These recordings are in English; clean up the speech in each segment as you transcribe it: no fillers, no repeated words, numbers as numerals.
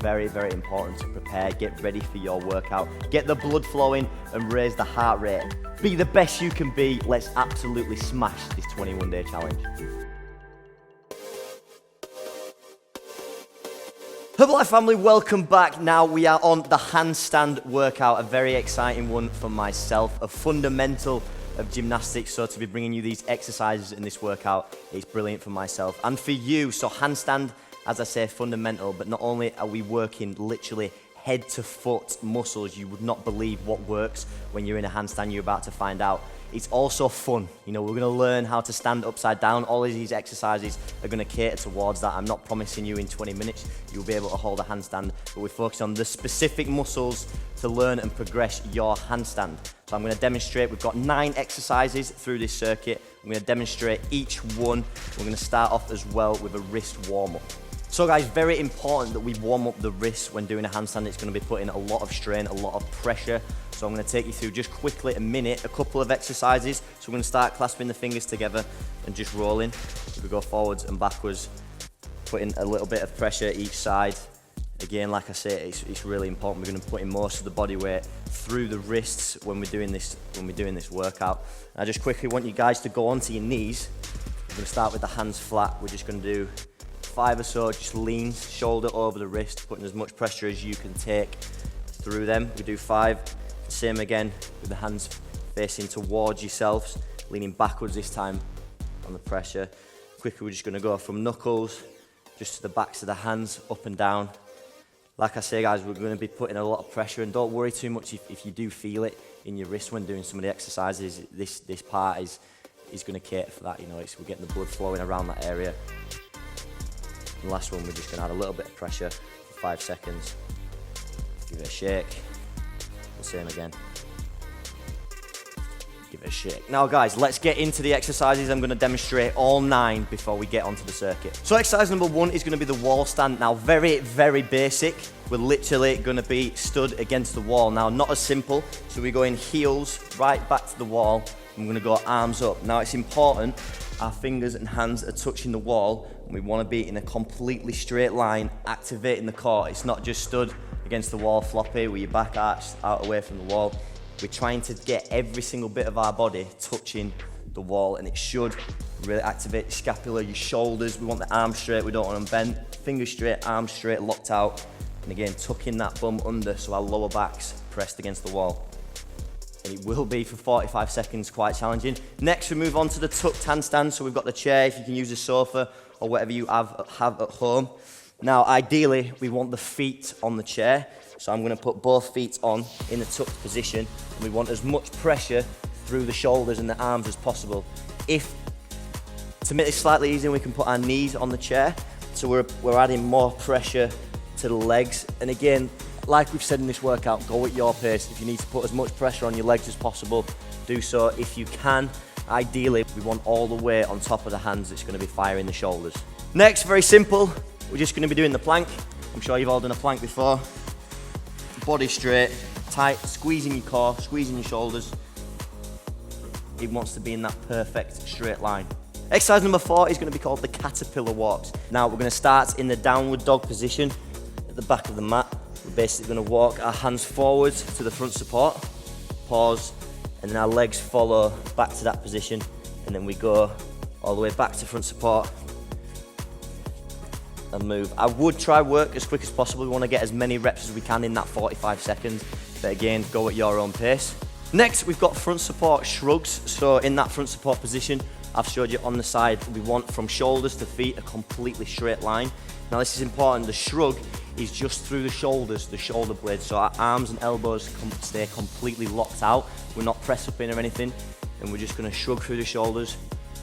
very, very important to prepare, get ready for your workout, get the blood flowing and raise the heart rate. Be the best you can be. Let's absolutely smash this 21-day challenge. Herbalife family, welcome back. Now we are on the handstand workout, a very exciting one for myself, a fundamental of gymnastics. So to be bringing you these exercises in this workout is brilliant for myself and for you. So handstand, as I say, fundamental, but not only are we working literally head to foot muscles, you would not believe what works when you're in a handstand. You're about to find out. It's also fun. You know, we're going to learn how to stand upside down. All of these exercises are going to cater towards that. I'm not promising you in 20 minutes you'll be able to hold a handstand, but we're focused on the specific muscles to learn and progress your handstand. So I'm going to demonstrate. We've got 9 exercises through this circuit. I'm going to demonstrate each one. We're going to start off as well with a wrist warm-up. So guys, very important that we warm up the wrists when doing a handstand. It's going to be putting a lot of strain, a lot of pressure. So I'm going to take you through just quickly a couple of exercises. So we're going to start clasping the fingers together and just rolling. We go forwards and backwards, putting a little bit of pressure each side. Again, like I say, it's really important. We're going to put in most of the body weight through the wrists when we're doing this workout. I just quickly want you guys to go onto your knees. We're going to start with the hands flat. We're just going to do 5 or so, just lean, shoulder over the wrist, putting as much pressure as you can take through them. We do 5, same again, with the hands facing towards yourselves, leaning backwards this time on the pressure. Quickly, we're just gonna go from knuckles, just to the backs of the hands, up and down. Like I say guys, we're gonna be putting a lot of pressure, and don't worry too much if you do feel it in your wrist when doing some of the exercises. This part is gonna cater for that, you know, we're getting the blood flowing around that area. The last one, we're just gonna add a little bit of pressure for 5 seconds. Give it a shake. The same again. Give it a shake. Now guys, let's get into the exercises. I'm gonna demonstrate all 9 before we get onto the circuit. So exercise number 1 is gonna be the wall stand. Now very, very basic. We're literally gonna be stood against the wall. Now not as simple, so we're going heels right back to the wall. I'm gonna go arms up. Now it's important our fingers and hands are touching the wall, and we want to be in a completely straight line, activating the core. It's not just stood against the wall floppy with your back arched out away from the wall. We're trying to get every single bit of our body touching the wall, and it should really activate your scapula, your shoulders. We want the arms straight, we don't want them bent. Fingers straight, arms straight, locked out. And again, tucking that bum under so our lower back's pressed against the wall. And it will be for 45 seconds quite challenging. Next, we move on to the tucked handstand. So we've got the chair, if you can use a sofa or whatever you have at home. Now, ideally, we want the feet on the chair. So I'm gonna put both feet on in the tucked position. And we want as much pressure through the shoulders and the arms as possible. To make this slightly easier, we can put our knees on the chair. So we're adding more pressure to the legs. And again, like we've said in this workout, go at your pace. If you need to put as much pressure on your legs as possible, do so if you can. Ideally, we want all the weight on top of the hands that's going to be firing the shoulders. Next, very simple, we're just going to be doing the plank. I'm sure you've all done a plank before. Body straight, tight, squeezing your core, squeezing your shoulders. It wants to be in that perfect straight line. Exercise number 4 is going to be called the caterpillar walks. Now, we're going to start in the downward dog position at the back of the mat. We're basically going to walk our hands forwards to the front support, pause, and then our legs follow back to that position, and then we go all the way back to front support and move. I would try work as quick as possible. We want to get as many reps as we can in that 45 seconds, but again, go at your own pace. Next, we've got front support shrugs. So in that front support position, I've showed you on the side, we want from shoulders to feet a completely straight line. Now this is important, the shrug is just through the shoulders, the shoulder blades, so our arms and elbows stay completely locked out. We're not pressed up in or anything, and we're just gonna shrug through the shoulders.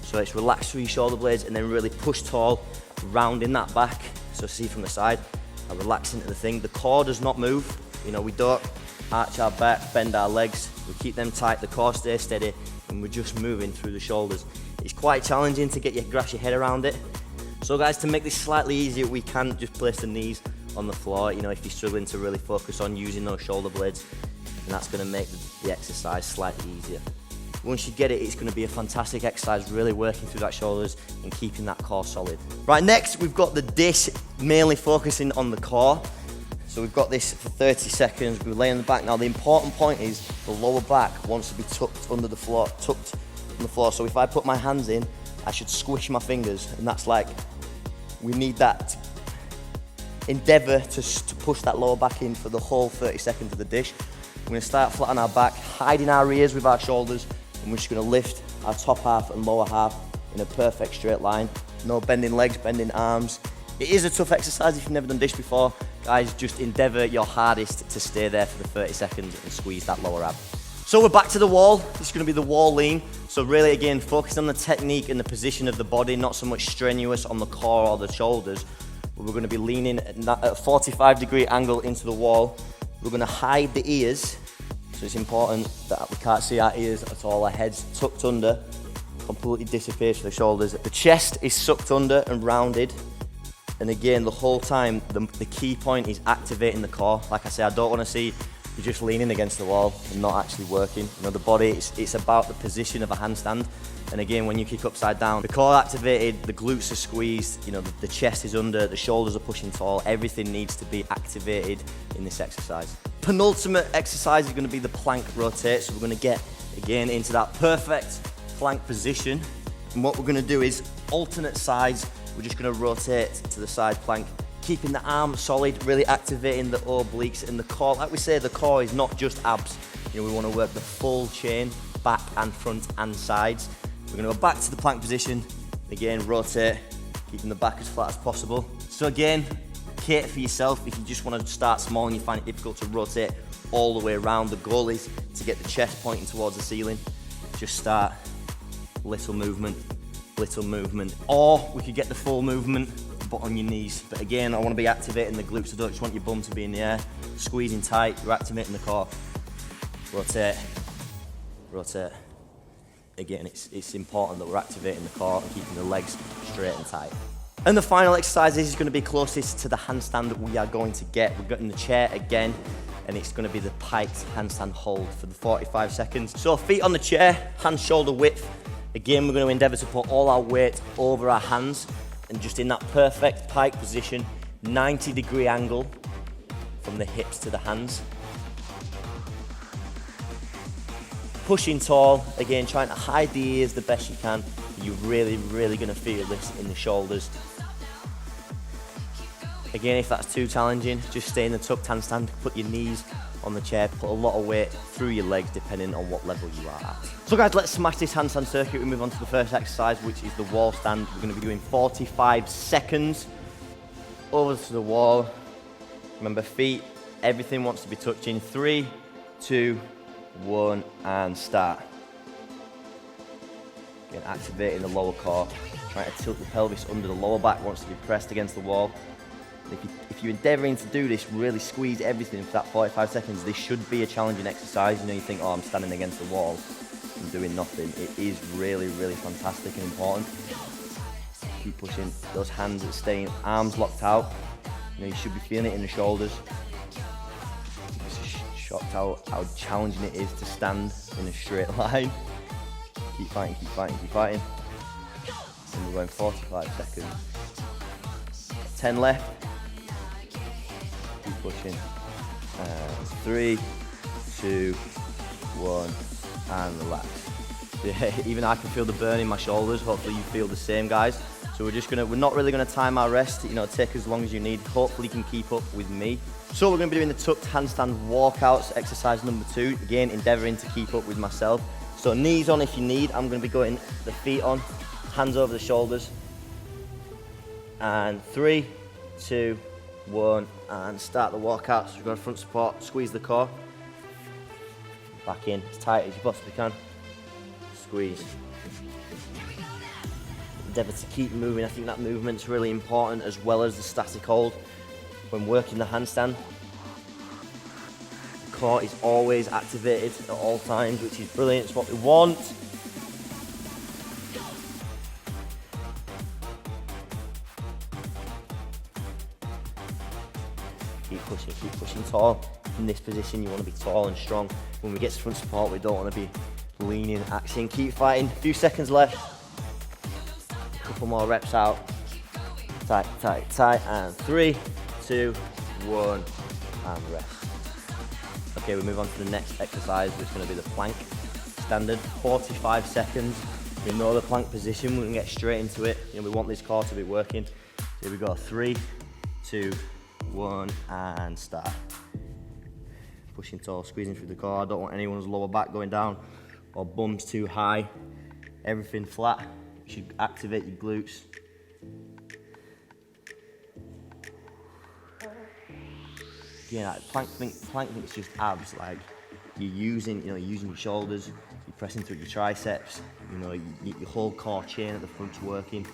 So it's relaxed through your shoulder blades, and then really push tall, rounding that back. So see from the side, I relax into the thing. The core does not move, you know, we don't arch our back, bend our legs, we keep them tight, the core stays steady, and we're just moving through the shoulders. It's quite challenging to grasp your head around it. So guys, to make this slightly easier, we can just place the knees on the floor, you know, if you're struggling to really focus on using those shoulder blades, and that's going to make the exercise slightly easier. Once you get it, it's going to be a fantastic exercise, really working through that shoulders and keeping that core solid. Right, next we've got the dish, mainly focusing on the core. So we've got this for 30 seconds. We lay on the back. Now the important point is the lower back wants to be tucked under the floor, tucked on the floor. So if I put my hands in, I should squish my fingers, and that's like, we need that endeavour to push that lower back in for the whole 30 seconds of the dish. We're gonna start flat on our back, hiding our ears with our shoulders, and we're just gonna lift our top half and lower half in a perfect straight line. No bending legs, bending arms. It is a tough exercise if you've never done dish before. Guys, just endeavour your hardest to stay there for the 30 seconds and squeeze that lower ab. So we're back to the wall. This is gonna be the wall lean. So really, again, focus on the technique and the position of the body, not so much strenuous on the core or the shoulders. We're gonna be leaning at a 45-degree angle into the wall. We're gonna hide the ears. So it's important that we can't see our ears at all. Our head's tucked under, completely disappears for the shoulders. The chest is sucked under and rounded. And again, the whole time, the key point is activating the core. Like I say, I don't want to see you just leaning against the wall and not actually working. You know, the body, it's about the position of a handstand. And again, when you kick upside down, the core activated, the glutes are squeezed, you know, the chest is under, the shoulders are pushing tall. Everything needs to be activated in this exercise. Penultimate exercise is going to be the plank rotate. So we're going to get, again, into that perfect plank position. And what we're going to do is alternate sides. We're just going to rotate to the side plank, keeping the arms solid, really activating the obliques and the core. Like we say, the core is not just abs. You know, we want to work the full chain, back and front and sides. We're going to go back to the plank position. Again, rotate, keeping the back as flat as possible. So again, cater for yourself. If you just want to start small and you find it difficult to rotate all the way around, the goal is to get the chest pointing towards the ceiling. Just start little movement. Or we could get the full movement, but on your knees. But again, I want to be activating the glutes. I don't just want your bum to be in the air. Squeezing tight, you're activating the core. Rotate. Again, it's important that we're activating the core and keeping the legs straight and tight. And the final exercise is going to be closest to the handstand that we are going to get. We're getting the chair again, and it's going to be the piked handstand hold for the 45 seconds. So feet on the chair, hands shoulder width. Again, we're going to endeavour to put all our weight over our hands and just in that perfect pike position, 90-degree angle from the hips to the hands. Pushing tall, again, trying to hide the ears the best you can. You're really going to feel this in the shoulders. Again, if that's too challenging, just stay in the tucked handstand, put your knees on the chair, put a lot of weight through your legs depending on what level you are at. So guys, let's smash this handstand circuit. We move on to the first exercise, which is the wall stand. We're going to be doing 45 seconds over to the wall. Remember, feet, everything wants to be touching. 3, 2, 1, and start. Again, activating the lower core, trying to tilt the pelvis under. The lower back wants to be pressed against the wall. If you're endeavouring to do this, really squeeze everything for that 45 seconds. This should be a challenging exercise. You know, you think, oh, I'm standing against the wall and doing nothing. It is really fantastic and important. Keep pushing. Those hands are staying, arms locked out. You know, you should be feeling it in the shoulders. Just shocked how challenging it is to stand in a straight line. Keep fighting. And we're going 45 seconds. 10 left. Keep pushing. 3, 2, 1, and relax. Yeah, even I can feel the burn in my shoulders. Hopefully you feel the same, guys. So we're not really gonna time our rest. You know, take as long as you need. Hopefully you can keep up with me. So we're gonna be doing the tucked handstand walkouts, exercise number 2. Again, endeavoring to keep up with myself. So knees on if you need. I'm gonna be going the feet on, hands over the shoulders. And 3, 2, 1, and start the walkout. So we're going front support, squeeze the core. Back in, as tight as you possibly can. Squeeze. Endeavour to keep moving. I think that movement's really important as well as the static hold. When working the handstand, the core is always activated at all times, which is brilliant. It's what we want. Keep pushing tall. In this position, you want to be tall and strong. When we get to front support, we don't want to be leaning, axing. Keep fighting. A few seconds left. A couple more reps out. Tight. And 3, 2, 1, and rest. Okay, we move on to the next exercise, which is going to be the plank. Standard, 45 seconds. We know the plank position, we can get straight into it. You know, we want this core to be working. Here we go, 3, 2, 1, and start. Pushing tall, squeezing through the core. I don't want anyone's lower back going down or bums too high. Everything flat. You should activate your glutes. Yeah, like plank think it's just abs. Like you're using your shoulders, you're pressing through your triceps. You know, your whole core chain at the front's working.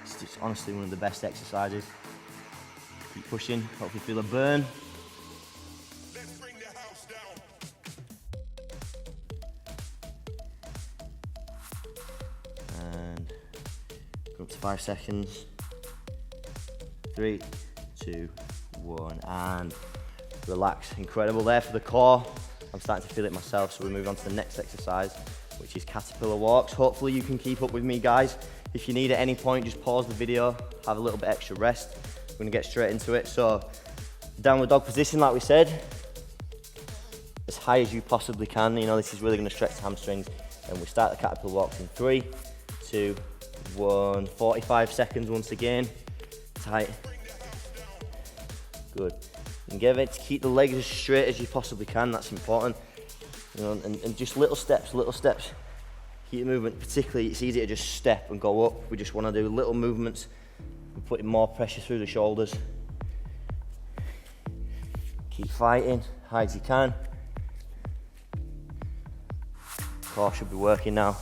It's just honestly one of the best exercises. Keep pushing. Hopefully feel a burn. Let's bring the house down. And go up to 5 seconds. 3, 2, 1, and relax. Incredible there for the core. I'm starting to feel it myself, so we move on to the next exercise, which is caterpillar walks. Hopefully you can keep up with me, guys. If you need at any point, just pause the video, have a little bit extra rest. We're gonna get straight into it. So downward dog position, like we said, as high as you possibly can. You know, this is really gonna stretch the hamstrings. And we start the caterpillar walks in 3, 2, 1. 45 seconds once again. Tight. Good. And give it to keep the legs as straight as you possibly can. That's important. You know, and just little steps. Keep the movement. Particularly, it's easy to just step and go up. We just want to do little movements. We're putting more pressure through the shoulders. Keep fighting, high as you can. Core should be working now.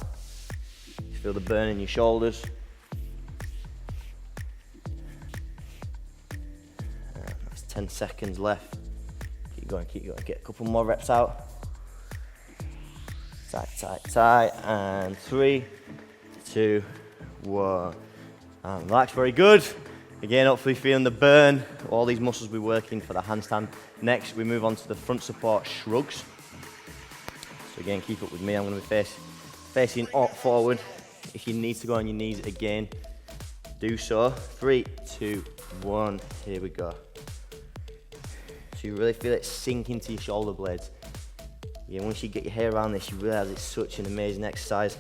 You feel the burn in your shoulders. That's 10 seconds left. Keep going. Get a couple more reps out. Tight. And 3, 2, 1. And relax, very good. Again, hopefully feeling the burn. All these muscles we're working for the handstand. Next, we move on to the front support shrugs. So again, keep up with me. I'm going to be facing forward. If you need to go on your knees again, do so. 3, 2, 1. Here we go. So you really feel it sink into your shoulder blades. Again, once you get your hair around this, you realize it's such an amazing exercise.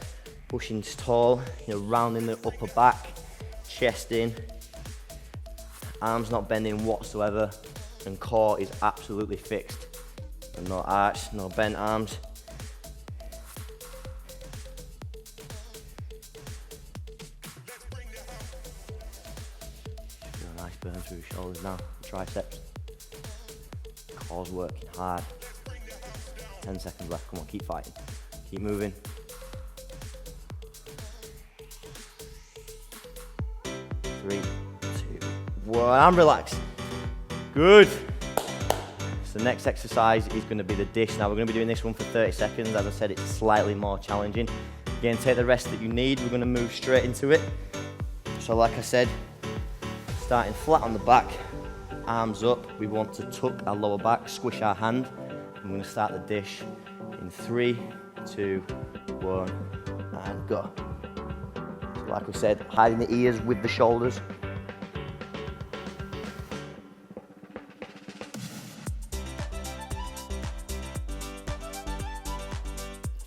Pushing tall, you know, rounding the upper back, chest in, arms not bending whatsoever, and core is absolutely fixed. And no arch, no bent arms. Feel a nice burn through your shoulders now, triceps. Core's working hard. 10 seconds left, come on, keep fighting. Keep moving. 3, 2, 1, and relax. Good. So the next exercise is going to be the dish. Now we're going to be doing this one for 30 seconds. As I said, it's slightly more challenging. Again, take the rest that you need. We're going to move straight into it. So like I said, starting flat on the back, arms up. We want to tuck our lower back, squish our hand. I'm going to start the dish in 3, 2, 1, and go. So like we said, hiding the ears with the shoulders.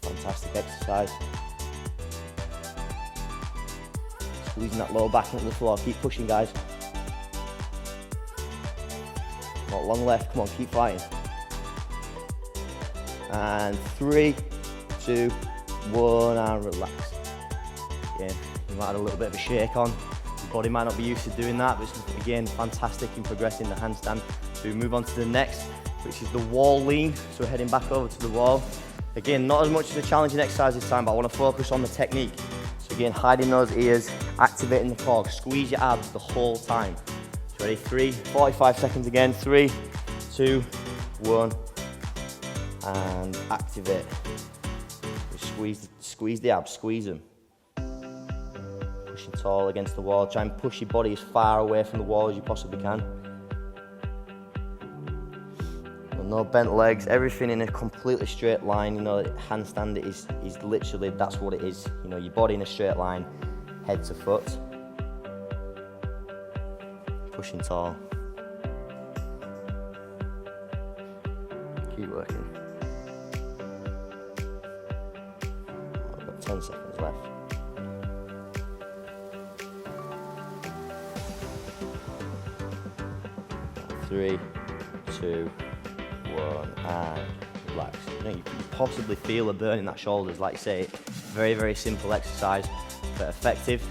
Fantastic exercise. Squeezing that lower back into the floor. Keep pushing, guys. Not long left. Come on, keep fighting. And 3, 2, 1, and relax. Again, you might have a little bit of a shake on. Your body might not be used to doing that, but it's, again, fantastic in progressing the handstand. So we move on to the next, which is the wall lean. So we're heading back over to the wall. Again, not as much as a challenging exercise this time, but I want to focus on the technique. So again, hiding those ears, activating the core, squeeze your abs the whole time. So ready, 45 seconds again, 3, 2, 1. And activate. Squeeze the abs, squeeze them. Pushing tall against the wall. Try and push your body as far away from the wall as you possibly can. And no bent legs, everything in a completely straight line. You know, handstand is literally, that's what it is. You know, your body in a straight line, head to foot. Pushing tall. Keep working. I've got 10 seconds left. 3, 2, 1, and relax. You know, you can possibly feel a burn in that shoulders. Like I say, very, very simple exercise, but effective.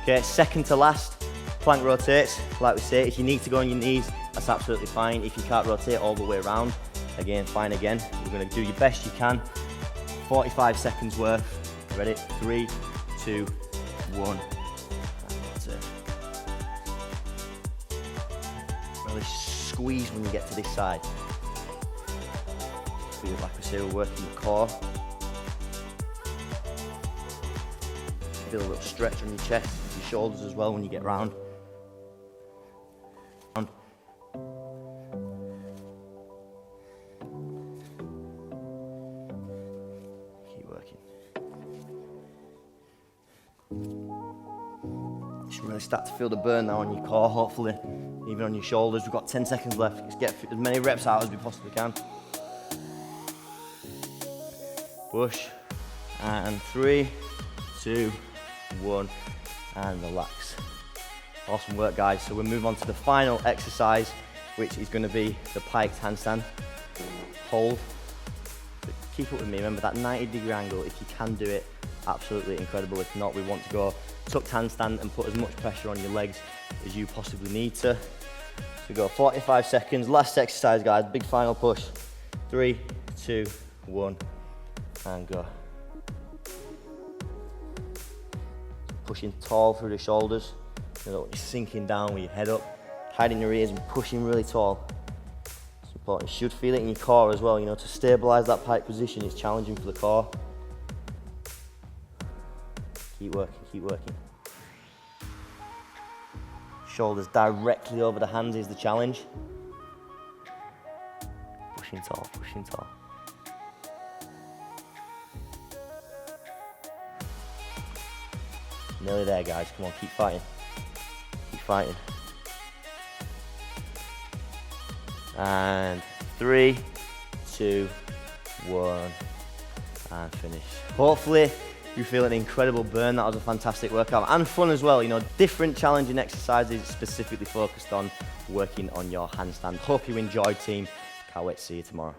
Okay, second to last, plank rotates. Like we say, if you need to go on your knees, that's absolutely fine. If you can't rotate all the way around, again, fine again. You're gonna do your best you can. 45 seconds worth. Ready? 3, 2, 1. That's it. Really squeeze when you get to this side. Feel like I say, we're working the core. Feel a little stretch on your chest, your shoulders as well when you get round. Keep working. You should really start to feel the burn now on your core, hopefully, even on your shoulders. We've got 10 seconds left. Let's get as many reps out as we possibly can. Push, and 3, 2, 1, and relax. Awesome work, guys. So we'll move on to the final exercise, which is going to be the piked handstand. Hold. But keep up with me. Remember that 90-degree angle. If you can do it, absolutely incredible. If not, we want to go tucked handstand and put as much pressure on your legs as you possibly need to. So go 45 seconds. Last exercise, guys. Big final push. 3, 2, 1, and go. Pushing tall through the shoulders. You know, you're sinking down with your head up, hiding your ears and pushing really tall. It's important. You should feel it in your core as well. You know, to stabilize that pike position is challenging for the core. Keep working, keep working. Shoulders directly over the hands is the challenge. Pushing tall, pushing tall. Nearly there, guys. Come on, keep fighting. Keep fighting. And 3, 2, 1, and finish. Hopefully, you feel an incredible burn. That was a fantastic workout and fun as well. You know, different challenging exercises specifically focused on working on your handstand. Hope you enjoyed, team. Can't wait to see you tomorrow.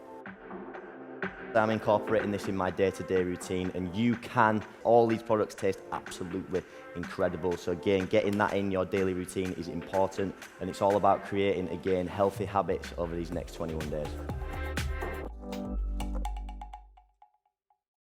I'm incorporating this in my day-to-day routine, and you can. All these products taste absolutely incredible. So again, getting that in your daily routine is important, and it's all about creating, again, healthy habits over these next 21 days.